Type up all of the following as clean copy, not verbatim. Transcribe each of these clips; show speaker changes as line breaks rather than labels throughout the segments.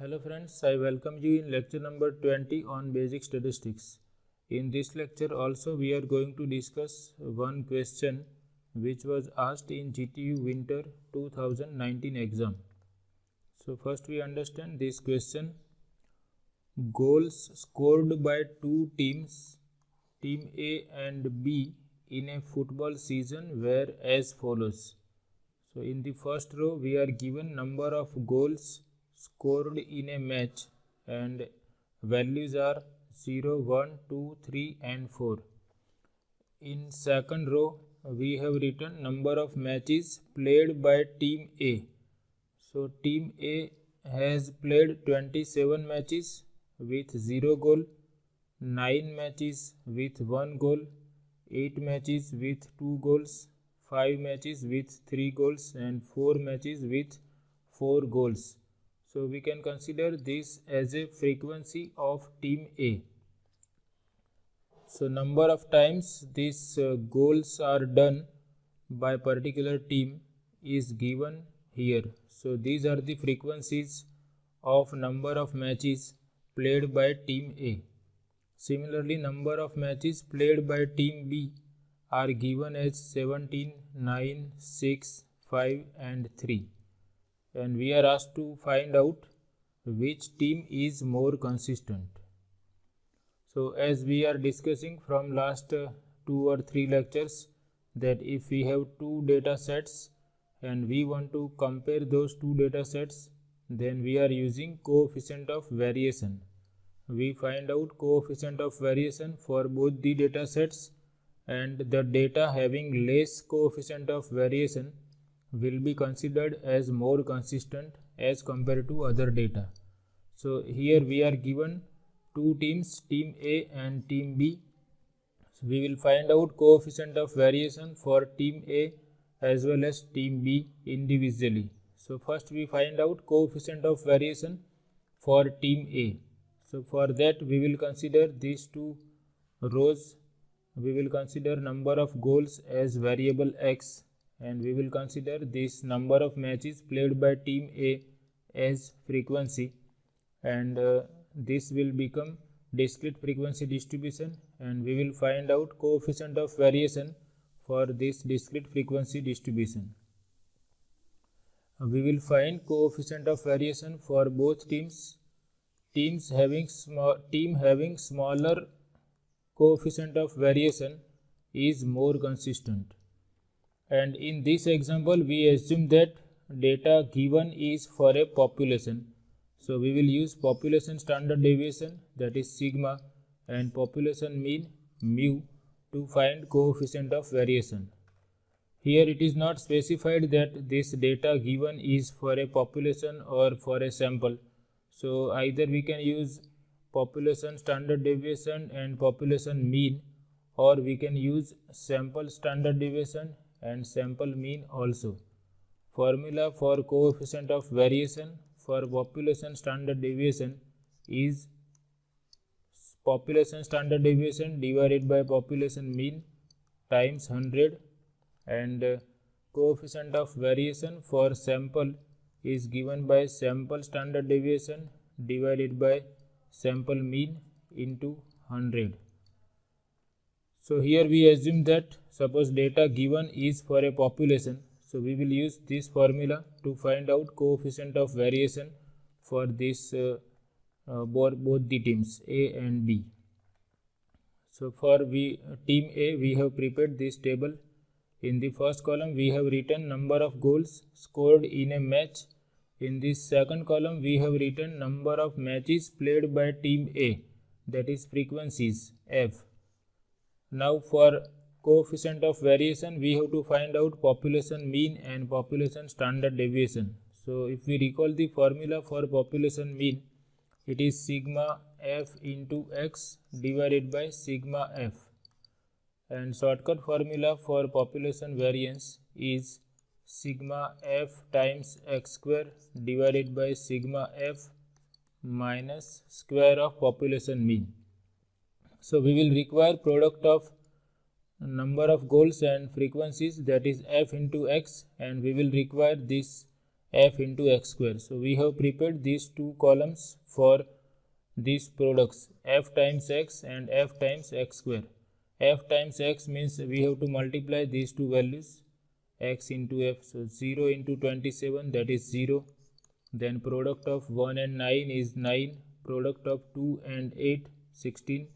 Hello friends, I welcome you in lecture number 20 on basic statistics. In this lecture also we are going to discuss one question which was asked in GTU Winter 2019 exam. So first we understand this question. Goals scored by two teams, team A and B, in a football season were as follows. So in the first row we are given number of goals scored in a match and values are 0, 1, 2, 3 and 4. In second row we have written number of matches played by team A. So team A has played 27 matches with 0 goal, 9 matches with 1 goal, 8 matches with 2 goals, 5 matches with 3 goals and 4 matches with 4 goals. So we can consider this as a frequency of team A. So number of times these goals are done by particular team is given here. So these are the frequencies of number of matches played by team A. Similarly, number of matches played by team B are given as 17, 9, 6, 5 and 3. And we are asked to find out which team is more consistent. So as we are discussing from last 2 or 3 lectures that if we have two data sets and we want to compare those two data sets, then we are using coefficient of variation. We find out coefficient of variation for both the data sets, and the data having less coefficient of variation will be considered as more consistent as compared to other data. So here we are given two teams, team A and team B. So we will find out coefficient of variation for team A as well as team B individually. So first we find out coefficient of variation for team A. So for that we will consider these two rows. We will consider number of goals as variable x, and we will consider this number of matches played by team A as frequency, and this will become discrete frequency distribution, and we will find out coefficient of variation for this discrete frequency distribution. We will find coefficient of variation for both teams. Team having smaller coefficient of variation is more consistent. And in this example we assume that data given is for a population. So we will use population standard deviation, that is sigma, and population mean mu to find coefficient of variation. Here it is not specified that this data given is for a population or for a sample. So either we can use population standard deviation and population mean, or we can use sample standard deviation and sample mean also. Formula for coefficient of variation for population standard deviation is population standard deviation divided by population mean times 100, and coefficient of variation for sample is given by sample standard deviation divided by sample mean into 100. So here we assume that suppose data given is for a population, so we will use this formula to find out coefficient of variation for this both the teams A and B. So for team A we have prepared this table. In the first column we have written number of goals scored in a match. In this second column we have written number of matches played by team A, that is frequencies F. Now for coefficient of variation we have to find out population mean and population standard deviation. So if we recall the formula for population mean, it is sigma f into x divided by sigma f, and shortcut formula for population variance is sigma f times x square divided by sigma f minus square of population mean. So we will require product of number of goals and frequencies, that is f into x, and we will require this f into x square. So we have prepared these two columns for these products, f times x and f times x square. F times x means we have to multiply these two values, x into f. So 0 into 27, that is 0. Then product of 1 and 9 is 9. Product of 2 and 8, 16.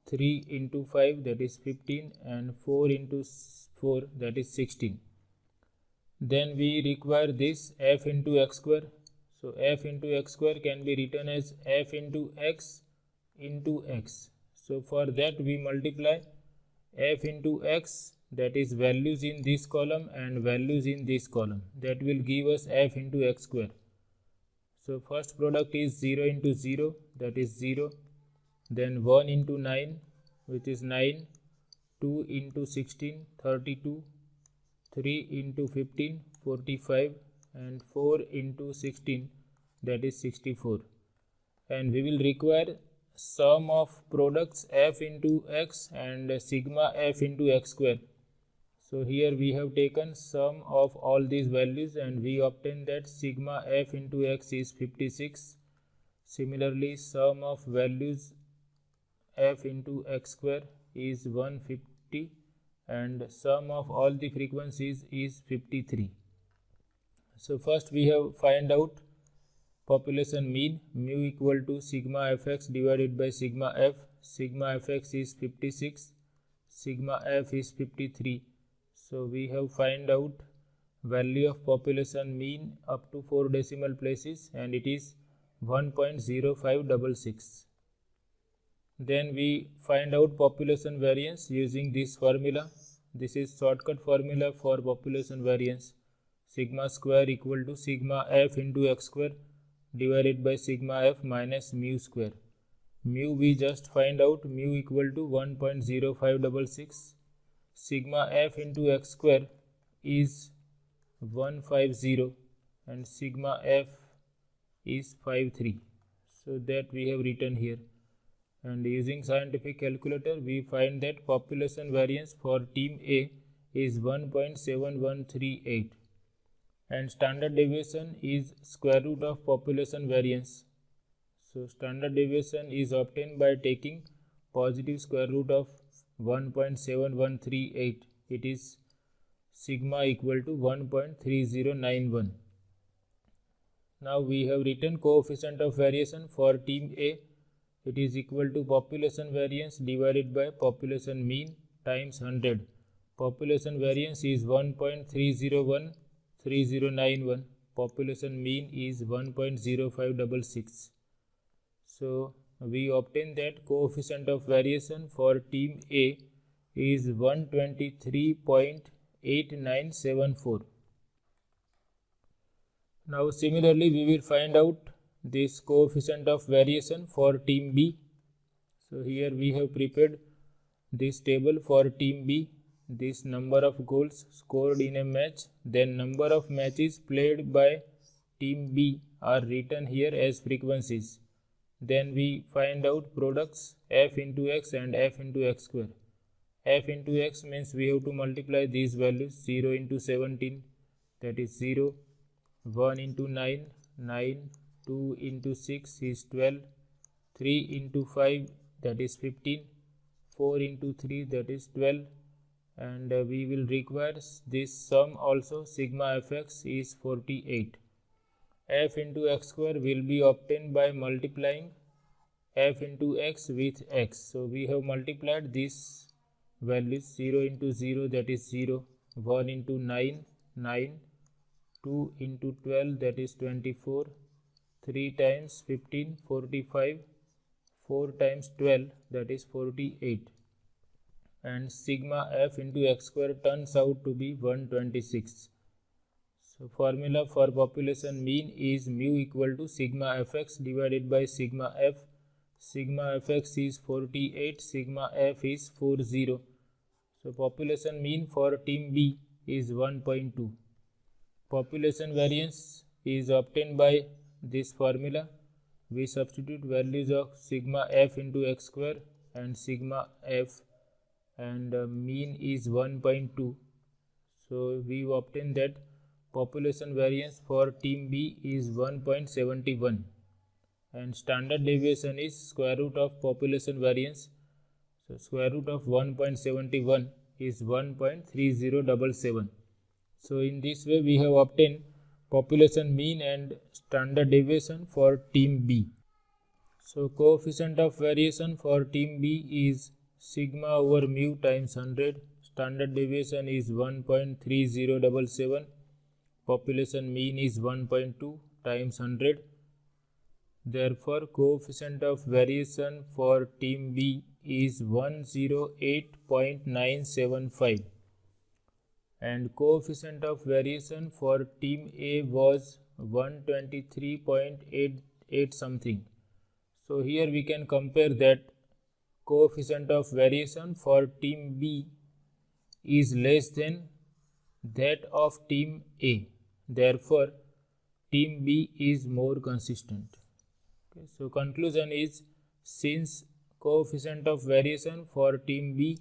3 into 5, that is 15. And 4 into 4, that is 16. Then we require this f into x square. So f into x square can be written as f into x into x. So for that we multiply f into x, that is values in this column and values in this column. That will give us f into x square. So first product is 0 into 0, that is 0. Then 1 into 9, which is 9. 2 into 16, 32. 3 into 15, 45. And 4 into 16, that is 64. And we will require sum of products f into x and sigma f into x square. So here we have taken sum of all these values and we obtain that sigma f into x is 56. Similarly, sum of values f into x square is 150 and sum of all the frequencies is 53. So first we have find out population mean, mu equal to sigma fx divided by sigma f. Sigma fx is 56, sigma f is 53. So we have find out value of population mean up to 4 decimal places and it is 1.0566. Then we find out population variance using this formula. This is shortcut formula for population variance. Sigma square equal to sigma f into x square divided by sigma f minus mu square. Mu we just find out, mu equal to 1.0566. Sigma f into x square is 150 and sigma f is 53. So that we have written here. And using scientific calculator we find that population variance for team A is 1.7138 and standard deviation is square root of population variance. So standard deviation is obtained by taking positive square root of 1.7138. It is sigma equal to 1.3091. Now we have written coefficient of variation for team A. It is equal to population variance divided by population mean times 100. Population variance is 1.3091. Population mean is 1.0566. So we obtain that coefficient of variation for team A is 123.8974. Now similarly we will find out this coefficient of variation for team B. So here we have prepared this table for team B. This number of goals scored in a match, then number of matches played by team B are written here as frequencies. Then we find out products f into x and f into x square. F into x means we have to multiply these values. 0 into 17, that is 0. 1 into 9, 9. 2 into 6 is 12. 3 into 5, that is 15. 4 into 3, that is 12. And we will require this sum also. Sigma fx is 48. F into x square will be obtained by multiplying f into x with x. So we have multiplied these values. 0 into 0, that is 0. 1 into 9, 9. 2 into 12, that is 24. 3 times 15, 45. 4 times 12, that is 48. And sigma f into x square turns out to be 126. So formula for population mean is mu equal to sigma fx divided by sigma f. Sigma fx is 48, sigma f is 40. So population mean for team B is 1.2. Population variance is obtained by this formula. We substitute values of sigma f into x square and sigma f, and mean is 1.2. So we obtain that population variance for team B is 1.71 and standard deviation is square root of population variance. So square root of 1.71 is 1.3077. So in this way we have obtained population mean and standard deviation for team B. So coefficient of variation for team B is sigma over mu times 100. Standard deviation is 1.3077. Population mean is 1.2 times 100. Therefore, coefficient of variation for team B is 108.975 and coefficient of variation for team A was 123.88 something. So here we can compare that coefficient of variation for team B is less than that of team A. Therefore, team B is more consistent. Okay, so conclusion is, since coefficient of variation for team B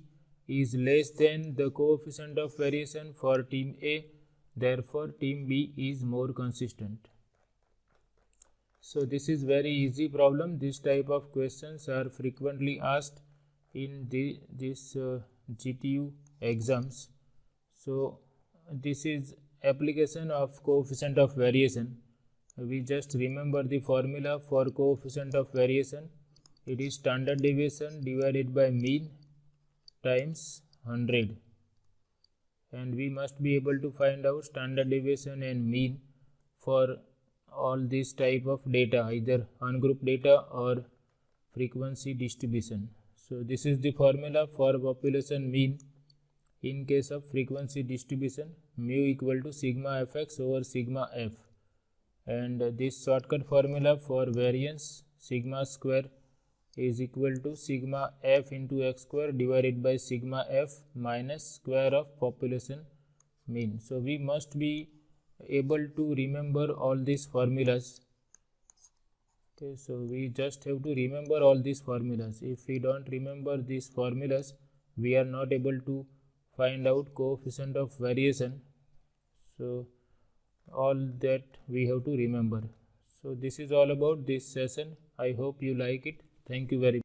is less than the coefficient of variation for team A, therefore team B is more consistent. So this is very easy problem. This type of questions are frequently asked in this GTU exams. So this is application of coefficient of variation. We just remember the formula for coefficient of variation. It is standard deviation divided by mean times 100, and we must be able to find out standard deviation and mean for all this type of data, either ungrouped data or frequency distribution. So this is the formula for population mean in case of frequency distribution. Mu equal to sigma fx over sigma f, and this shortcut formula for variance, sigma square is equal to sigma f into x square divided by sigma f minus square of population mean. So we must be able to remember all these formulas. Okay, so we just have to remember all these formulas. If we don't remember these formulas, we are not able to find out coefficient of variation. So all that we have to remember. So this is all about this session. I hope you like it. Thank you very much.